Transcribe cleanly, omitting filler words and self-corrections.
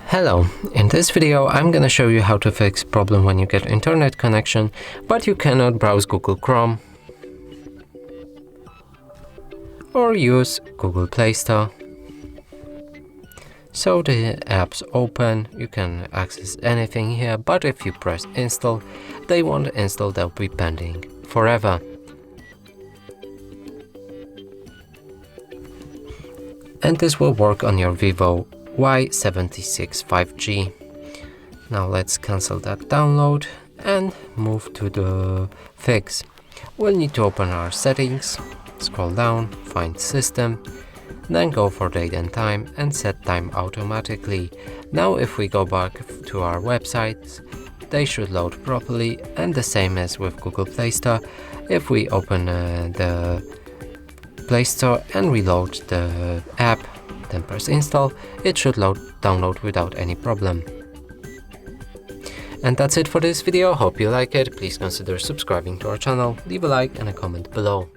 Hello, in this video I'm gonna show you how to fix problem when you get internet connection but you cannot browse Google Chrome or use Google Play Store. So the app's open, you can access anything here, but if you press install, they won't install, they'll be pending forever. And this will work on your Vivo Y76 5G. Now let's cancel that download and move to the fix. We'll need to open our settings, scroll down, find system, then go for date and time and set time automatically. Now if we go back to our websites, they should load properly, and the same as with Google Play Store. If we open the Play Store and reload the app, then press install, it should download without any problem. And that's it for this video. Hope you like it. Please consider subscribing to our channel, leave a like and a comment below.